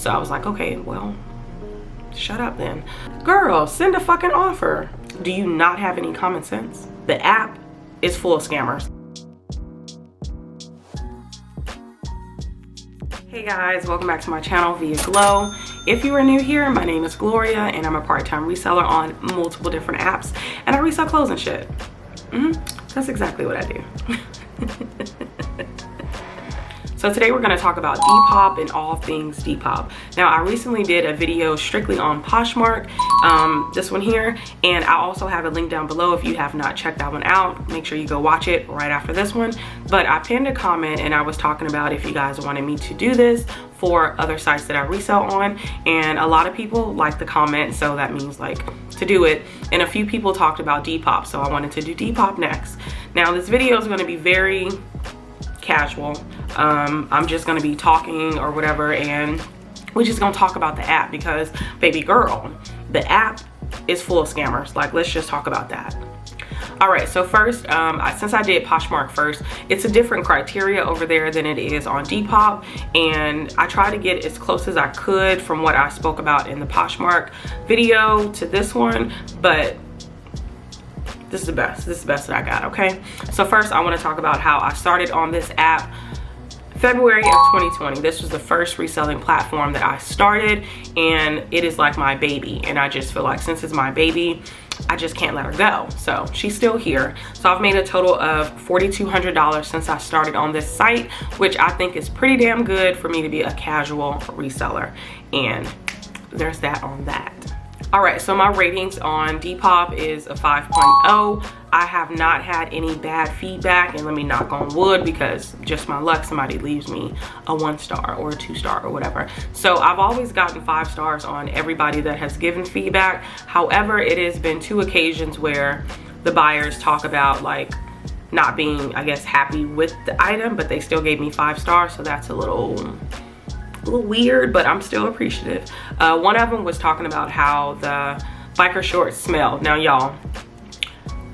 So I was like, okay, well, shut up then. Girl, send a fucking offer. Do you not have any common sense? The app is full of scammers. Hey guys, welcome back to my channel, Viaglo. If you are new here, my name is Gloria and I'm a part-time reseller on multiple different apps, and I resell clothes and shit. That's exactly what I do. So today we're going to talk about Depop and all things Depop. Now, I recently did a video strictly on Poshmark, this one here, and I also have a link down below if you have not checked that one out. Make sure you go watch it right after this one. But I pinned a comment and I was talking about if you guys wanted me to do this for other sites that I resell on, and a lot of people liked the comment, so that means like to do it. And a few people talked about Depop, so I wanted to do Depop next. Now this video is going to be very casual. I'm just going to be talking or whatever, and we're just going to talk about the app because, baby girl, the app is full of scammers. Like, let's just talk about that. All right, so first, since I did Poshmark first, it's a different criteria over there than it is on Depop, and I tried to get as close as I could from what I spoke about in the Poshmark video to this one, but this is the best. This is the best that I got, okay? So first, I want to talk about how I started on this app February of 2020. This was the first reselling platform that I started, and it is like my baby. And I just feel like since it's my baby, I just can't let her go. So she's still here. So I've made a total of $4,200 since I started on this site, which I think is pretty damn good for me to be a casual reseller. And there's that on that. All right, so my ratings on Depop is a 5.0. I have not had any bad feedback, and let me knock on wood because just my luck, somebody leaves me a 1-star or a 2-star or whatever. So I've always gotten 5 stars on everybody that has given feedback. However, it has been 2 occasions where the buyers talk about like not being, I guess, happy with the item, but they still gave me 5 stars, so that's a little weird, but I'm still appreciative. One of them was talking about how the biker shorts smell. Now y'all,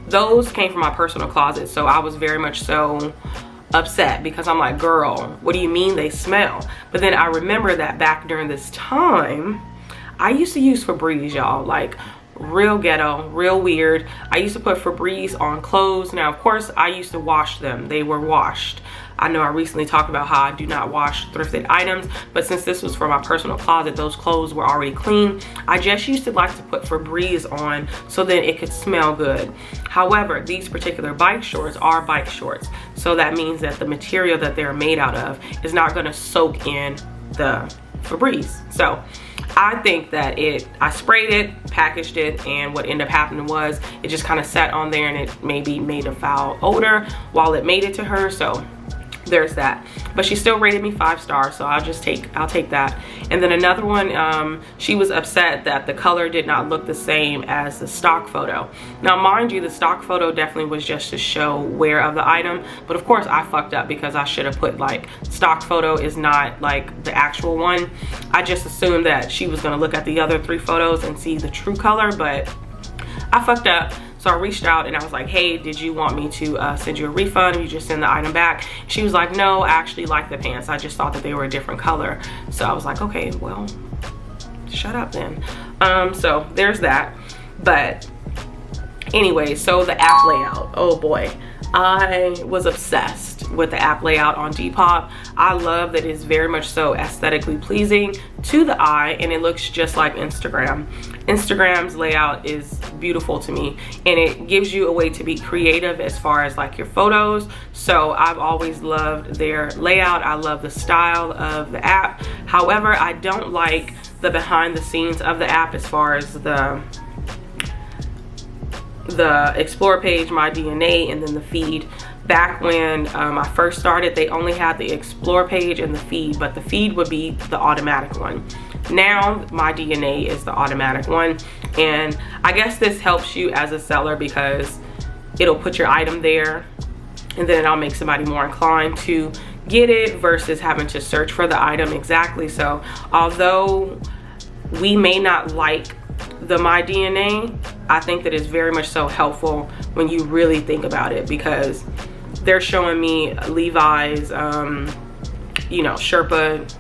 those came from my personal closet, so I was very much so upset because I'm like, girl, what do you mean they smell? But then I remember that back during this time, I used to use Febreze, y'all, like real ghetto, real weird. I used to put Febreze on clothes. Now, of course, I used to wash them. They were washed. I know I recently talked about how I do not wash thrifted items, but since this was for my personal closet, those clothes were already clean. I just used to like to put Febreze on so then it could smell good. However, these particular bike shorts are bike shorts, so that means that the material that they're made out of is not going to soak in the Febreze. So I think that I sprayed it, packaged it, and what ended up happening was it just kind of sat on there and it maybe made a foul odor while it made it to her. So there's that. But she still rated me 5 stars, so I'll take that. And then another one, she was upset that the color did not look the same as the stock photo. Now mind you, the stock photo definitely was just to show wear of the item, but of course I fucked up because I should have put like stock photo is not like the actual one. I just assumed that she was gonna look at the other 3 photos and see the true color, but I fucked up. So I reached out and I was like, hey, did you want me to send you a refund if you just send the item back? She was like, no, I actually like the pants. I just thought that they were a different color. So I was like, okay, well, shut up then. So there's that. But anyway, so the app layout, oh boy. I was obsessed with the app layout on Depop. I love that it's very much so aesthetically pleasing to the eye, and it looks just like Instagram. Instagram's layout is beautiful to me, and it gives you a way to be creative as far as like your photos. So I've always loved their layout. I love the style of the app. However, I don't like the behind the scenes of the app as far as the explore page, my DNA, and then the feed. Back when I first started, they only had the explore page and the feed, but the feed would be the automatic one. Now my DNA is the automatic one, and I guess this helps you as a seller because it'll put your item there, and then it'll make somebody more inclined to get it versus having to search for the item exactly. So although we may not like the My DNA, I think that it's very much so helpful when you really think about it, because they're showing me Levi's, you know, Sherpa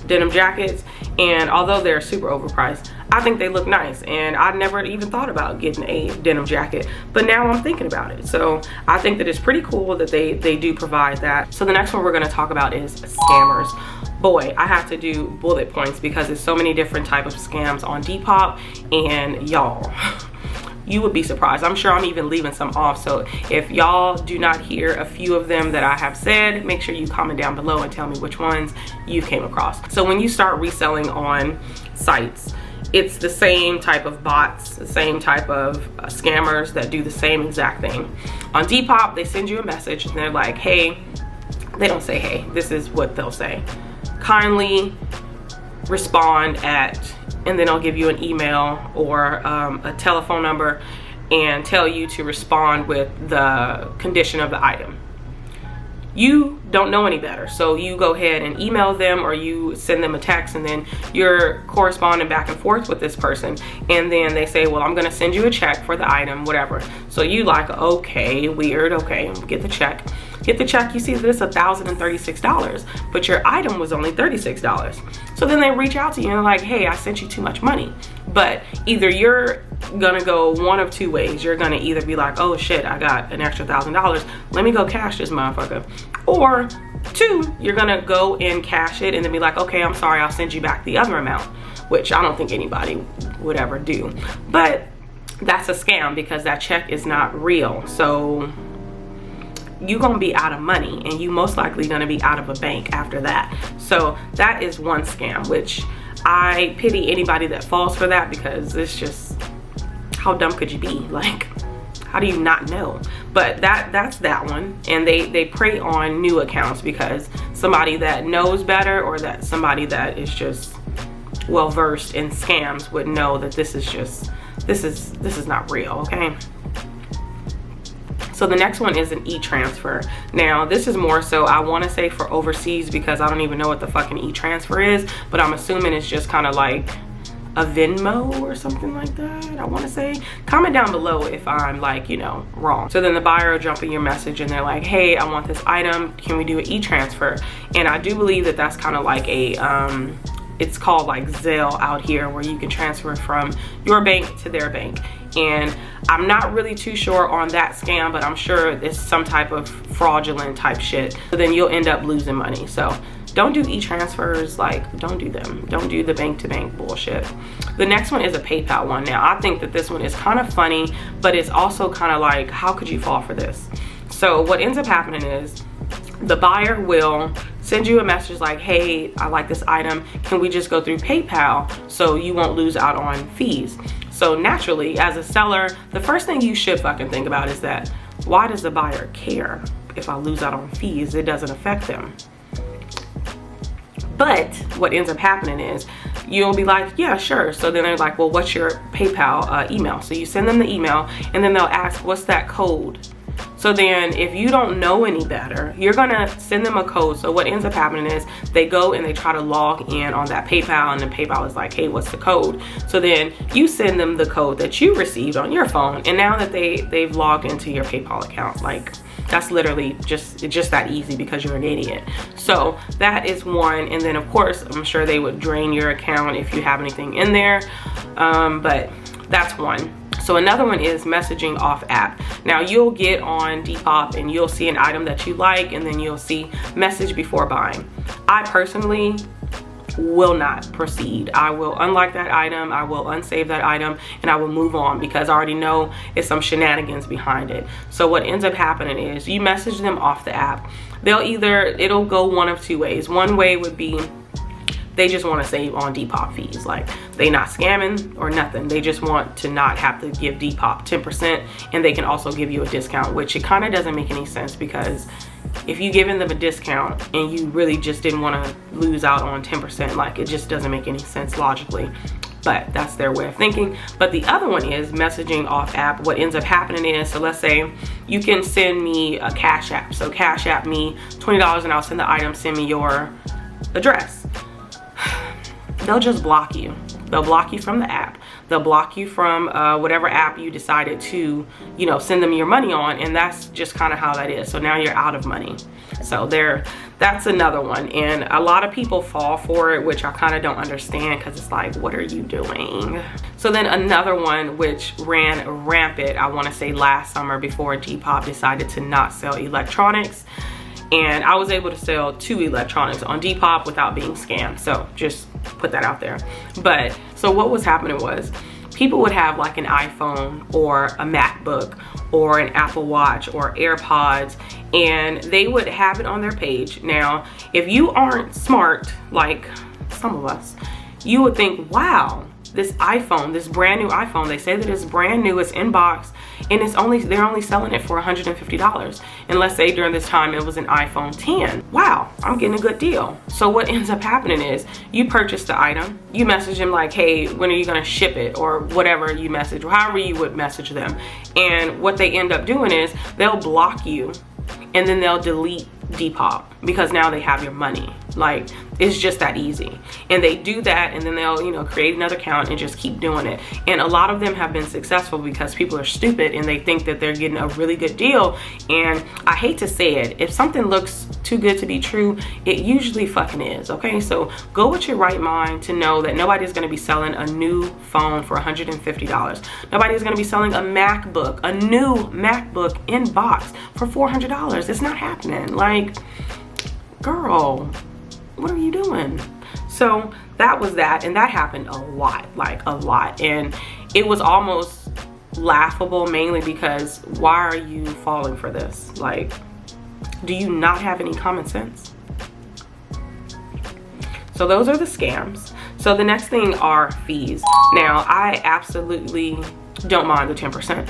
denim jackets, and although they're super overpriced, I think they look nice, and I never even thought about getting a denim jacket, but now I'm thinking about it. So I think that it's pretty cool that they do provide that. So the next one we're going to talk about is scammers. Boy, I have to do bullet points because there's so many different type of scams on Depop, and y'all, you would be surprised. I'm sure I'm even leaving some off. So if y'all do not hear a few of them that I have said, make sure you comment down below and tell me which ones you came across. So when you start reselling on sites, it's the same type of bots, the same type of scammers that do the same exact thing. On Depop, they send you a message and they're like, hey, they don't say hey, this is what they'll say. Kindly respond at, and then I'll give you an email or a telephone number and tell you to respond with the condition of the item. You don't know any better, so you go ahead and email them or you send them a text, and then you're corresponding back and forth with this person, and then they say, well, I'm gonna send you a check for the item, whatever. So you like, okay, weird, okay, get the check. Get the check, you see that it's $1,036, but your item was only $36. So then they reach out to you and they're like, hey, I sent you too much money. But either you're gonna go one of two ways. You're gonna either be like, oh shit, I got an extra $1,000, let me go cash this motherfucker. Or two, you're gonna go and cash it and then be like, okay, I'm sorry, I'll send you back the other amount, which I don't think anybody would ever do. But that's a scam because that check is not real. So you're gonna be out of money, and you most likely gonna be out of a bank after that. So that is one scam, which I pity anybody that falls for that, because it's just, how dumb could you be? Like, how do you not know? But that's that one. And they prey on new accounts because somebody that knows better, or that somebody that is just well versed in scams, would know that this is not real, okay? So the next one is an e-transfer. Now this is more so, I want to say, for overseas, because I don't even know what the fucking e-transfer is, but I'm assuming it's just kind of like a Venmo or something like that, I want to say. Comment down below if I'm like, you know, wrong. So then the buyer will jump in your message and they're like, hey, I want this item, can we do an e-transfer? And I do believe that that's kind of like a it's called like Zelle out here, where you can transfer from your bank to their bank. And I'm not really too sure on that scam, but I'm sure it's some type of fraudulent type shit. So then you'll end up losing money. So don't do e-transfers, like, don't do them. Don't do the bank to bank bullshit. The next one is a PayPal one. Now I think that this one is kind of funny, but it's also kind of like, how could you fall for this? So what ends up happening is the buyer will send you a message like, hey, I like this item, can we just go through PayPal so you won't lose out on fees? So naturally, as a seller, the first thing you should fucking think about is that, why does the buyer care if I lose out on fees? It doesn't affect them. But what ends up happening is you'll be like, yeah, sure. So then they're like, well, what's your PayPal email? So you send them the email, and then they'll ask, what's that code? So then if you don't know any better, you're gonna send them a code. So what ends up happening is they go and they try to log in on that PayPal, and then PayPal is like, hey, what's the code? So then you send them the code that you received on your phone, and now that they've logged into your PayPal account, like, that's literally just that easy, because you're an idiot. So that is one. And then of course, I'm sure they would drain your account if you have anything in there, but that's one. So another one is messaging off app. Now you'll get on Depop and you'll see an item that you like, and then you'll see message before buying. I personally will not proceed. I will unlike that item, I will unsave that item, and I will move on, because I already know it's some shenanigans behind it. So what ends up happening is you message them off the app. It'll go one of two ways. One way would be they just want to save on Depop fees. Like, they not scamming or nothing. They just want to not have to give Depop 10%, and they can also give you a discount, which it kind of doesn't make any sense, because if you giving them a discount and you really just didn't want to lose out on 10%, like, it just doesn't make any sense logically. But that's their way of thinking. But the other one is messaging off app. What ends up happening is, so let's say you can send me a Cash App. So Cash App me $20 and I'll send the item, send me your address. They'll just block you. They'll block you from the app. They'll block you from whatever app you decided to, you know, send them your money on, and that's just kind of how that is. So now you're out of money. So that's another one, and a lot of people fall for it, which I kind of don't understand, because it's like, what are you doing? So then another one which ran rampant, I want to say last summer, before Depop decided to not sell electronics, and I was able to sell 2 electronics on Depop without being scammed. So just put that out there. But so what was happening was, people would have like an iPhone or a MacBook or an Apple Watch or AirPods, and they would have it on their page. Now, if you aren't smart, like some of us, you would think, wow, this iPhone, this brand new iPhone, they say that it's brand new, it's in box, and they're only selling it for $150. And let's say during this time it was an iPhone 10. Wow, I'm getting a good deal. So what ends up happening is, you purchase the item, you message them like, hey, when are you gonna ship it, or whatever you message, or however you would message them. And what they end up doing is, they'll block you, and then they'll delete Depop, because now they have your money. Like, it's just that easy. And they do that, and then they'll, you know, create another account and just keep doing it. And a lot of them have been successful because people are stupid and they think that they're getting a really good deal. And I hate to say it, if something looks too good to be true, it usually fucking is, okay? So go with your right mind to know that nobody's gonna be selling a new phone for $150. Nobody's gonna be selling a MacBook, a new MacBook in box for $400. It's not happening. Like, girl, what are you doing? So that was that, and that happened a lot, like a lot. And it was almost laughable, mainly because why are you falling for this? Like, do you not have any common sense? So those are the scams. So the next thing are fees. Now, I absolutely don't mind the 10%.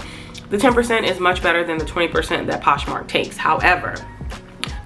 The 10% is much better than the 20% that Poshmark takes. However,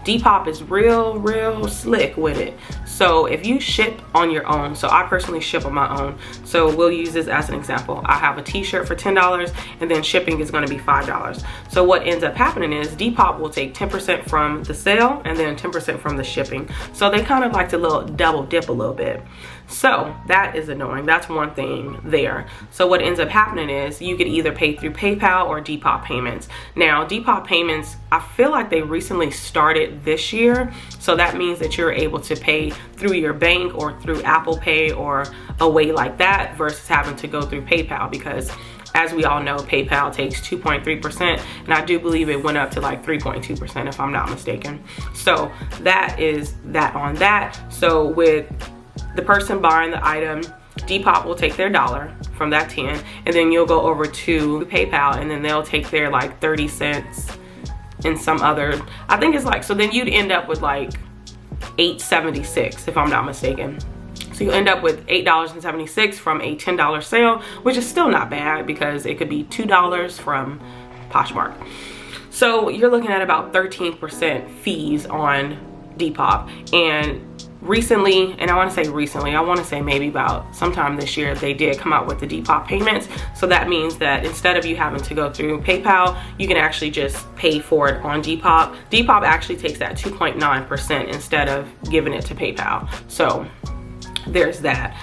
Depop is real slick with it. So if you ship on your own, so I personally ship on my own. So we'll use this as an example. I have a t-shirt for $10, and then shipping is gonna be $5. So what ends up happening is, Depop will take 10% from the sale and then 10% from the shipping. So they kind of like to double dip a little bit. So that is annoying. That's one thing there. So what ends up happening is, you could either pay through PayPal or Depop payments. Now, Depop payments, I feel like they recently started this year. So that means that you're able to pay through your bank or through Apple Pay or a way like that, versus having to go through PayPal, because as we all know, PayPal takes 2.3%, and I do believe it went up to like 3.2% if I'm not mistaken. So that is that on that. So with the person buying the item, Depop will take their $1 from that 10, and then you'll go over to PayPal, and then they'll take their like 30 cents and some other, I think it's like, so then you'd end up with like $8.76 if I'm not mistaken. So you end up with $8.76 from a $10 sale, which is still not bad, because it could be $2 from Poshmark. So you're looking at about 13% fees on Depop. And recently, and I want to say recently, I want to say maybe about sometime this year, they did come out with the Depop payments. So that means that instead of you having to go through PayPal, you can actually just pay for it on Depop. Depop actually takes that 2.9% instead of giving it to PayPal. So there's that.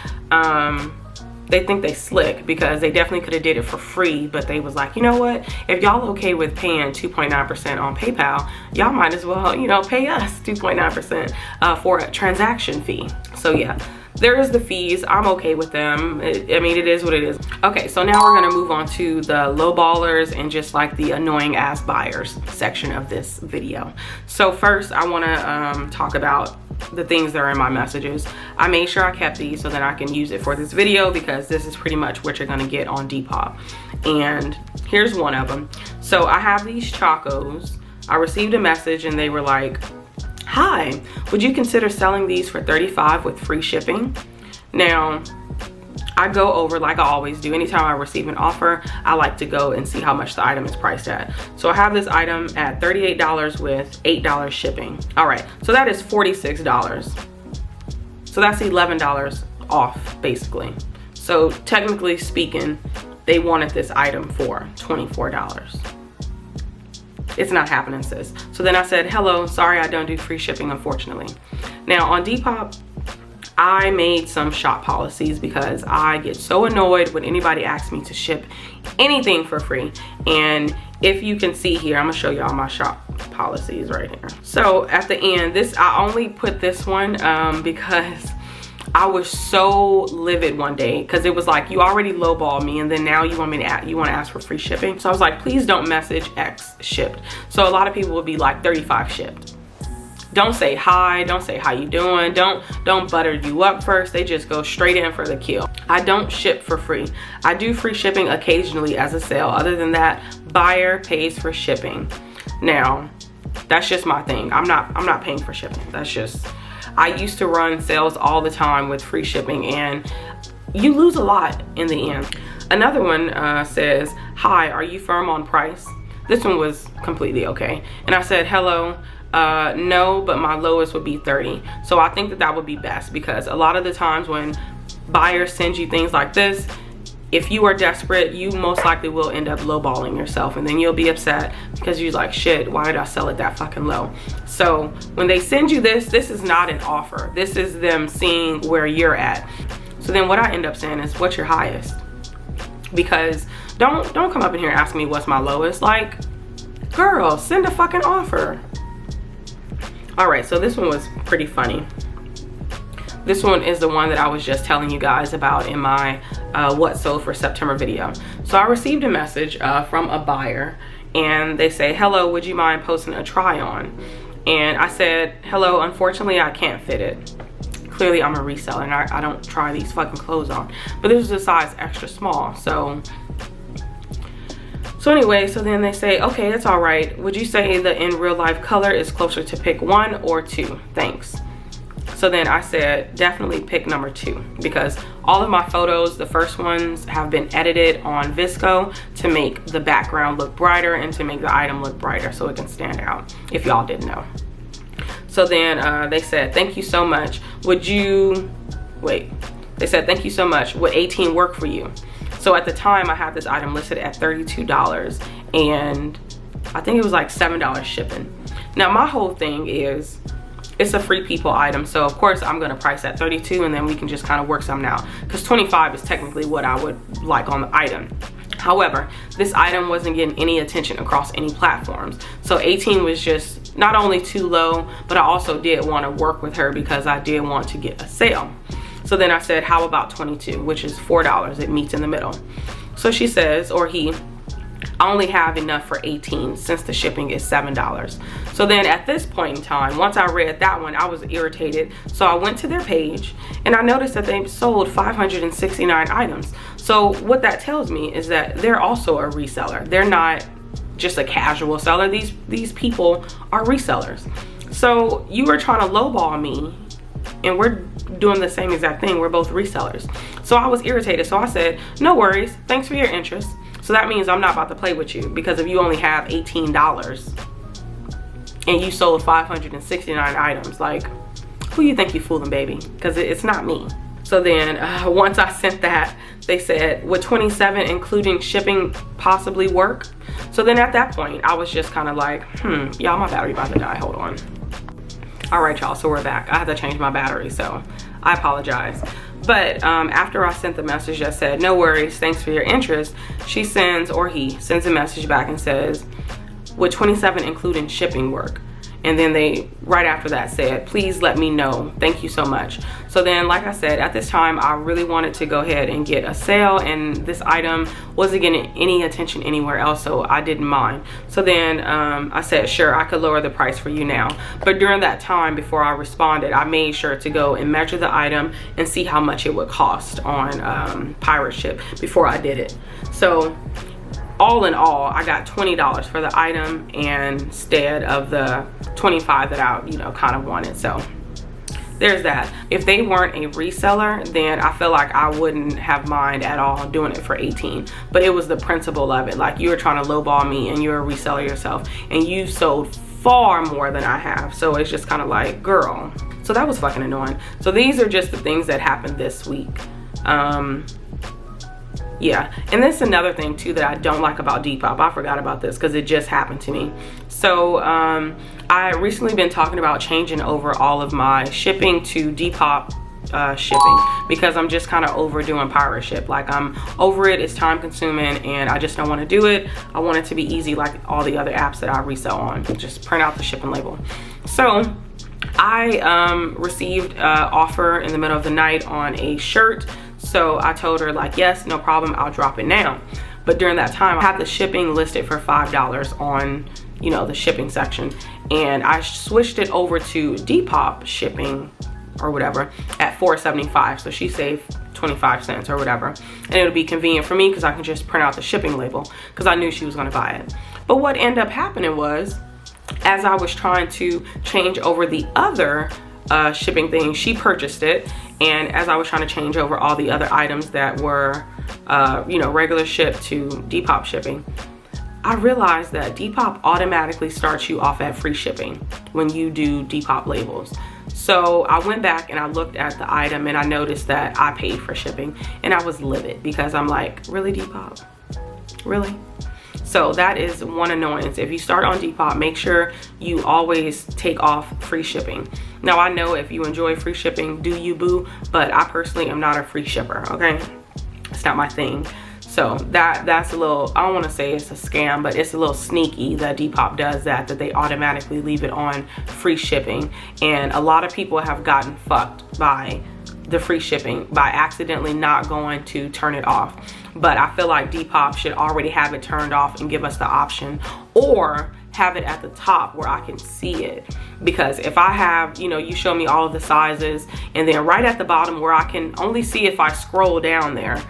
They think they slick, because they definitely could have did it for free, but they was like, you know what, if y'all okay with paying 2.9% on PayPal, y'all might as well, you know, pay us 2.9% for a transaction fee. So yeah, there is the fees. I'm okay with them. I mean, it is what it is. Okay, so now we're gonna move on to the low ballers and just like the annoying ass buyers section of this video. So first, I wanna talk about the things that are in my messages. I made sure I kept these so that I can use it for this video, because this is pretty much what you're gonna get on Depop. And here's one of them. So I have these Chacos. I received a message and they were like, hi, would you consider selling these for $35 with free shipping? Now, I go over, like I always do, anytime I receive an offer, I like to go and see how much the item is priced at. So I have this item at $38 with $8 shipping. All right, so that is $46. So that's $11 off, basically. So technically speaking, they wanted this item for $24. It's not happening, sis. So then I said, hello, sorry, I don't do free shipping, unfortunately. Now on Depop, I made some shop policies, because I get so annoyed when anybody asks me to ship anything for free. And if you can see here, I'm gonna show y'all my shop policies right here. So at the end, I only put this one because I was so livid one day, because it was like, you already lowballed me and then now you want me to you want to ask for free shipping. So I was like, please don't message X shipped. So a lot of people would be like 35 shipped. Don't say hi, don't say how you doing, don't butter you up first. They just go straight in for the kill. I don't ship for free. I do free shipping occasionally as a sale. Other than that, buyer pays for shipping. Now, that's just my thing. I'm not paying for shipping. That's just, I used to run sales all the time with free shipping, and you lose a lot in the end. Another one says, hi, are you firm on price? This one was completely okay. And I said, hello, no, but my lowest would be 30. So I think that would be best, because a lot of the times when buyers send you things like this, if you are desperate, you most likely will end up lowballing yourself, and then you'll be upset because you're like, shit, why did I sell it that fucking low? So when they send you this is not an offer. This is them seeing where you're at. So then what I end up saying is, what's your highest? Because don't come up in here and ask me what's my lowest. Like, girl, send a fucking offer. All right, so this one was pretty funny. This one is the one that I was just telling you guys about in my what sold for September video. So I received a message from a buyer, and they say, hello, would you mind posting a try on? And I said, hello, unfortunately I can't fit it. Clearly I'm a reseller and I don't try these fucking clothes on, but this is a size extra small. So anyway, so then they say, okay, that's all right. Would you say the in real life color is closer to pick 1 or 2? Thanks. So then I said, definitely pick number 2, because all of my photos, the first ones, have been edited on Visco to make the background look brighter and to make the item look brighter so it can stand out, if y'all didn't know. So then they said, thank you so much. Would you, wait, they said, thank you so much. Would 18 work for you? So at the time I had this item listed at $32, and I think it was like $7 shipping. Now my whole thing is, it's a free people item, so of course I'm gonna price at 32, and then we can just kind of work something out, because 25 is technically what I would like on the item. However, this item wasn't getting any attention across any platforms, so 18 was just not only too low, but I also did want to work with her because I did want to get a sale. So then I said, how about 22, which is $4? It meets in the middle. So she says, or he, I only have enough for 18 since the shipping is $7. So then at this point in time, once I read that one, I was irritated. So I went to their page and I noticed that they sold 569 items. So what that tells me is that they're also a reseller. They're not just a casual seller. These people are resellers. So you were trying to lowball me, and we're doing the same exact thing. We're both resellers. So I was irritated. So I said, no worries, thanks for your interest. So that means I'm not about to play with you, because if you only have $18 and you sold 569 items, like, who you think you fooling, baby? Because it's not me. So then once I sent that, they said, would 27 including shipping possibly work? So then at that point, I was just kind of like, y'all, my battery about to die, hold on. All right, y'all, so we're back. I had to change my battery, so I apologize. But after I sent the message that said, no worries, thanks for your interest, she sends, or he sends a message back and says, would 27 including shipping work? And then they, right after that, said, please let me know, thank you so much. So then, like I said, at this time, I really wanted to go ahead and get a sale, and this item wasn't getting any attention anywhere else, so I didn't mind. So then I said, sure, I could lower the price for you now. But during that time, before I responded, I made sure to go and measure the item and see how much it would cost on Pirate Ship before I did it. So all in all, I got $20 for the item instead of the 25 that I, kind of wanted. So there's that. If they weren't a reseller, then I feel like I wouldn't have mind at all doing it for 18. But it was the principle of it. Like, you were trying to lowball me, and you're a reseller yourself, and you sold far more than I have. So it's just kind of like, girl. So that was fucking annoying. So these are just the things that happened this week. Yeah, and that's another thing too that I don't like about Depop. I forgot about this because it just happened to me. So I recently been talking about changing over all of my shipping to Depop shipping, because I'm just kind of overdoing pirate ship. Like, I'm over it. It's time consuming and I just don't want to do it. I want it to be easy like all the other apps that I resell on. Just print out the shipping label. So I received an offer in the middle of the night on a shirt. So I told her, like, yes, no problem, I'll drop it now. But during that time, I had the shipping listed for $5 on, you know, the shipping section. And I switched it over to Depop Shipping or whatever at $4.75. So she saved 25 cents or whatever. And it'll be convenient for me because I can just print out the shipping label, because I knew she was going to buy it. But what ended up happening was, as I was trying to change over the other shipping thing, she purchased it. And as I was trying to change over all the other items that were, you know, regular ship to Depop Shipping, I realized that Depop automatically starts you off at free shipping when you do Depop labels. So I went back and I looked at the item and I noticed that I paid for shipping, and I was livid because I'm like, really, Depop? Really? So that is one annoyance. If you start on Depop, make sure you always take off free shipping. Now, I know if you enjoy free shipping, do you, boo? But I personally am not a free shipper, okay? It's not my thing. So that's a little, I don't want to say it's a scam, but it's a little sneaky that Depop does that they automatically leave it on free shipping. And a lot of people have gotten fucked by the free shipping by accidentally not going to turn it off. But I feel like Depop should already have it turned off and give us the option, or have it at the top where I can see it. Because if I have, you know, you show me all of the sizes, and then right at the bottom where I can only see if I scroll down there,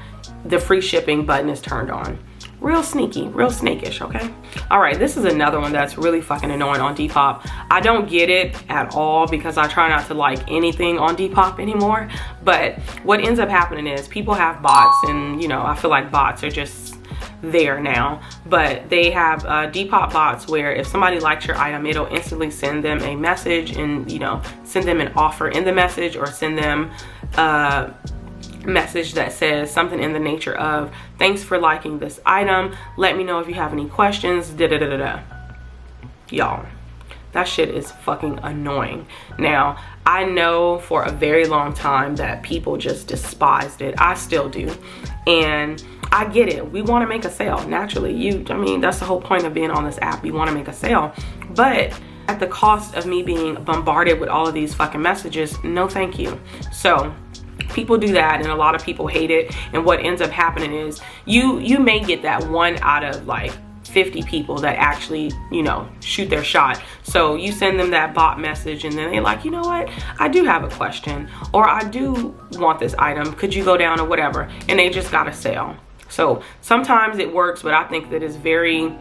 the free shipping button is turned on. Real sneaky, real snakish, okay? All right, this is another one that's really fucking annoying on Depop. I don't get it at all because I try not to like anything on Depop anymore. But what ends up happening is people have bots, and you know, I feel like bots are just there now. But they have Depop bots where if somebody likes your item, it'll instantly send them a message, and you know, send them an offer in the message, or send them message that says something in the nature of, thanks for liking this item, let me know if you have any questions, da da da da da. Y'all, that shit is fucking annoying. Now, I know for a very long time that people just despised it. I still do, and I get it. We want to make a sale naturally. I mean, that's the whole point of being on this app. You want to make a sale, but at the cost of me being bombarded with all of these fucking messages, no thank you. So people do that, and a lot of people hate it. And what ends up happening is you may get that one out of like 50 people that actually, you know, shoot their shot. So you send them that bot message, and then they're like, you know what, I do have a question, or I do want this item, could you go down, or whatever, and they just got a sale. So sometimes it works, but I think that is very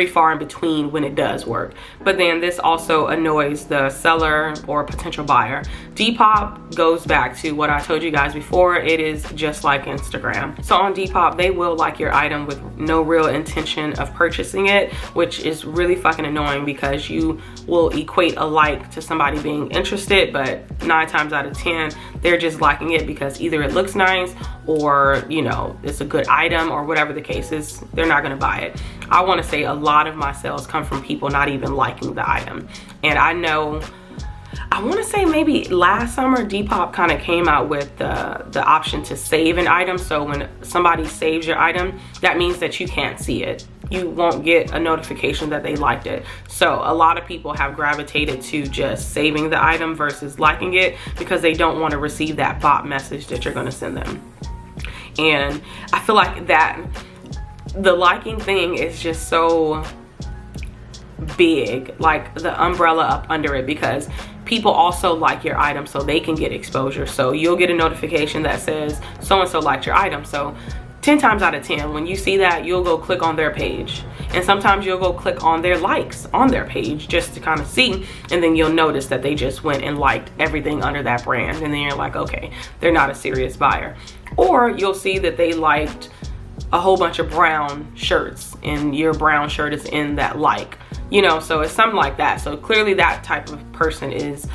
far in between when it does work. But then this also annoys the seller or potential buyer. Depop goes back to what I told you guys before. It is just like Instagram. So on Depop, they will like your item with no real intention of purchasing it, which is really fucking annoying because you will equate a like to somebody being interested, but 9 times out of 10, they're just liking it because either it looks nice, or you know, it's a good item, or whatever the case is, they're not gonna buy it. I wanna say a lot of my sales come from people not even liking the item. And I know, I wanna say maybe last summer, Depop kind of came out with the option to save an item. So when somebody saves your item, that means that you can't see it. You won't get a notification that they liked it. So a lot of people have gravitated to just saving the item versus liking it, because they don't want to receive that bot message that you're going to send them. And I feel like that the liking thing is just so big, like the umbrella up under it, because people also like your item so they can get exposure. So you'll get a notification that says so-and-so liked your item. So 10 times out of 10, when you see that, you'll go click on their page. And sometimes you'll go click on their likes on their page just to kind of see. And then you'll notice that they just went and liked everything under that brand. And then you're like, okay, they're not a serious buyer. Or you'll see that they liked a whole bunch of brown shirts, and your brown shirt is in that like, you know, so it's something like that. So clearly that type of person is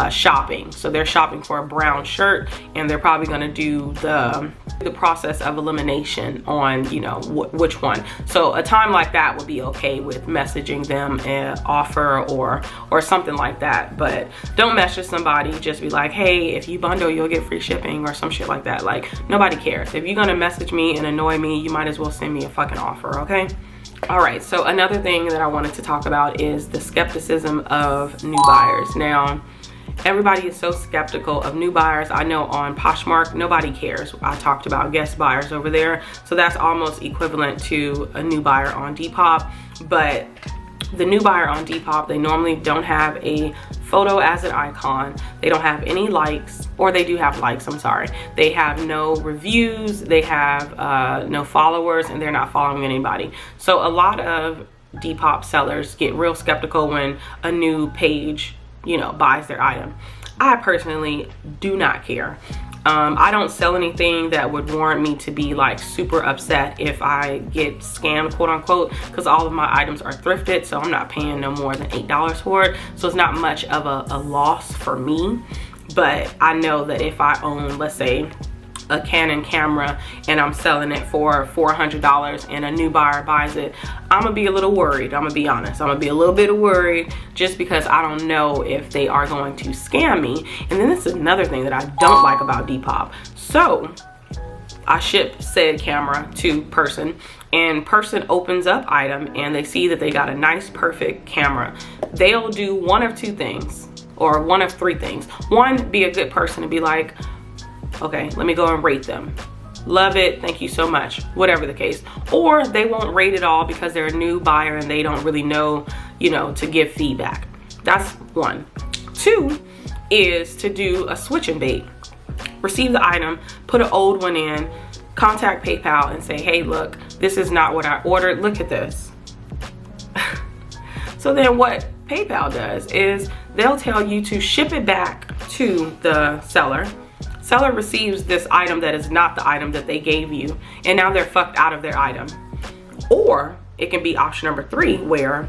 shopping. So they're shopping for a brown shirt, and they're probably going to do the process of elimination on, you know, which one. So a time like that would be okay with messaging them an offer or something like that. But don't message somebody, just be like, hey, if you bundle, you'll get free shipping or some shit like that. Like, nobody cares. If you're gonna message me and annoy me, you might as well send me a fucking offer, okay? All right, so another thing that I wanted to talk about is the skepticism of new buyers. Now, everybody is so skeptical of new buyers. I know on Poshmark, nobody cares. I talked about guest buyers over there. So that's almost equivalent to a new buyer on Depop. But the new buyer on Depop, they normally don't have a photo as an icon. They don't have any likes, or they do have likes, I'm sorry. They have no reviews, they have no followers, and they're not following anybody. So a lot of Depop sellers get real skeptical when a new page, you know, buys their item. I personally do not care. I don't sell anything that would warrant me to be like super upset if I get scammed, quote unquote, because all of my items are thrifted, so I'm not paying no more than $8 for it. So it's not much of a loss for me. But I know that if I own, let's say, a Canon camera and I'm selling it for $400 and a new buyer buys it, I'm gonna be a little worried. I'm gonna be honest. I'm gonna be a little bit worried just because I don't know if they are going to scam me. And then this is another thing that I don't like about Depop. So I ship said camera to person, and person opens up item and they see that they got a nice perfect camera. They'll do one of two things, or one of three things. One, be a good person and be like, okay, let me go and rate them. Love it, thank you so much, whatever the case. Or they won't rate it all because they're a new buyer and they don't really know, you know, to give feedback. That's one. Two is to do a switch and bait. Receive the item, put an old one in, contact PayPal and say, hey, look, this is not what I ordered, look at this. So then what PayPal does is they'll tell you to ship it back to the seller. Seller receives this item that is not the item that they gave you, and now they're fucked out of their item. Or it can be option number three, where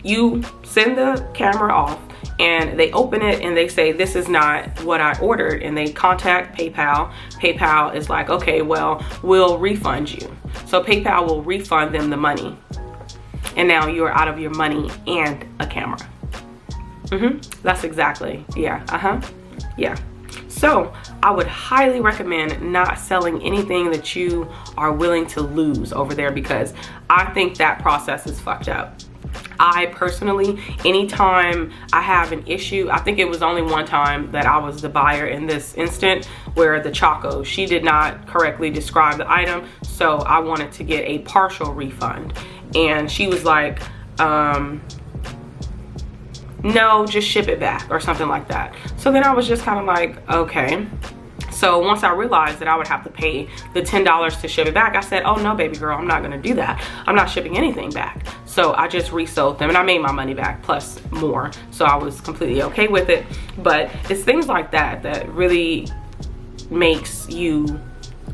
you send the camera off and they open it and they say, this is not what I ordered, and they contact PayPal. PayPal is like, okay, well, we'll refund you. So PayPal will refund them the money, and now you're out of your money and a camera. That's exactly, yeah, yeah. So I would highly recommend not selling anything that you are willing to lose over there, because I think that process is fucked up. I personally, anytime I have an issue, I think it was only one time that I was the buyer in this instant, where the Choco, she did not correctly describe the item, so I wanted to get a partial refund, and she was like, no, just ship it back or something like that. So then I was just kind of like, okay. So once I realized that I would have to pay the $10 to ship it back, I said, oh no, baby girl, I'm not gonna do that. I'm not shipping anything back. So I just resold them and I made my money back plus more. So I was completely okay with it. But it's things like that that really makes you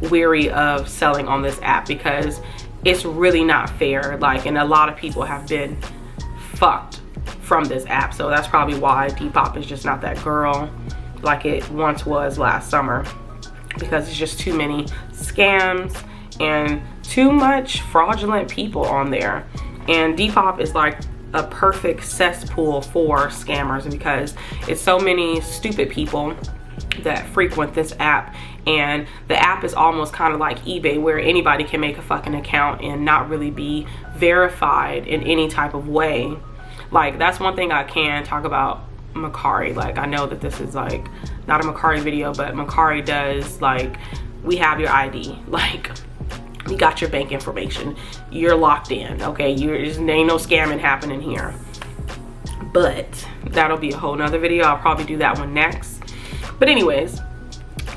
weary of selling on this app, because it's really not fair. Like, and a lot of people have been fucked from this app. So that's probably why Depop is just not that girl like it once was last summer, because it's just too many scams and too much fraudulent people on there. And Depop is like a perfect cesspool for scammers, because it's so many stupid people that frequent this app. And the app is almost kind of like eBay, where anybody can make a fucking account and not really be verified in any type of way. Like, that's one thing I can talk about Mercari. Like, I know that this is like not a Mercari video, but Mercari does, like, we have your ID, like, we got your bank information, you're locked in, okay? There ain't no scamming happening here. But that'll be a whole nother video. I'll probably do that one next. But anyways,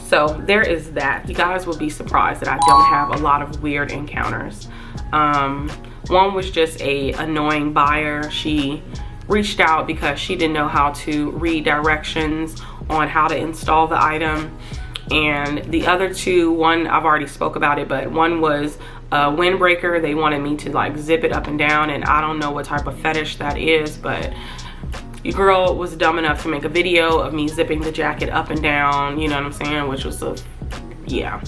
so there is that. You guys will be surprised that I don't have a lot of weird encounters. One was just a annoying buyer. She reached out because she didn't know how to read directions on how to install the item. And the other two, one I've already spoke about it, but one was a windbreaker. They wanted me to like zip it up and down, and I don't know what type of fetish that is, but your girl was dumb enough to make a video of me zipping the jacket up and down, you know what I'm saying, which was yeah.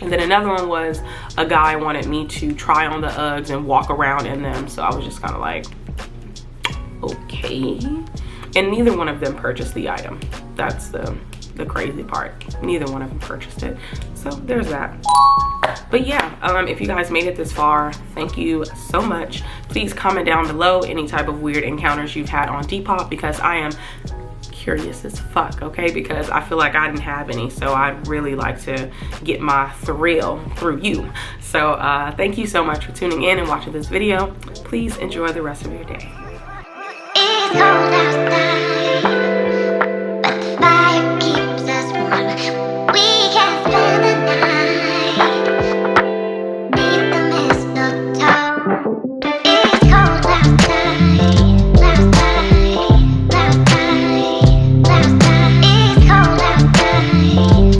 And then another one was a guy wanted me to try on the Uggs and walk around in them, so I was just kind of like, okay. And neither one of them purchased the item. That's the crazy part. Neither one of them purchased it, so there's that. But yeah, if you guys made it this far, thank you so much. Please comment down below any type of weird encounters you've had on Depop, because I am curious as fuck, okay? Because I feel like I didn't have any, so I'd really like to get my thrill through you. So thank you so much for tuning in and watching this video. Please enjoy the rest of your day.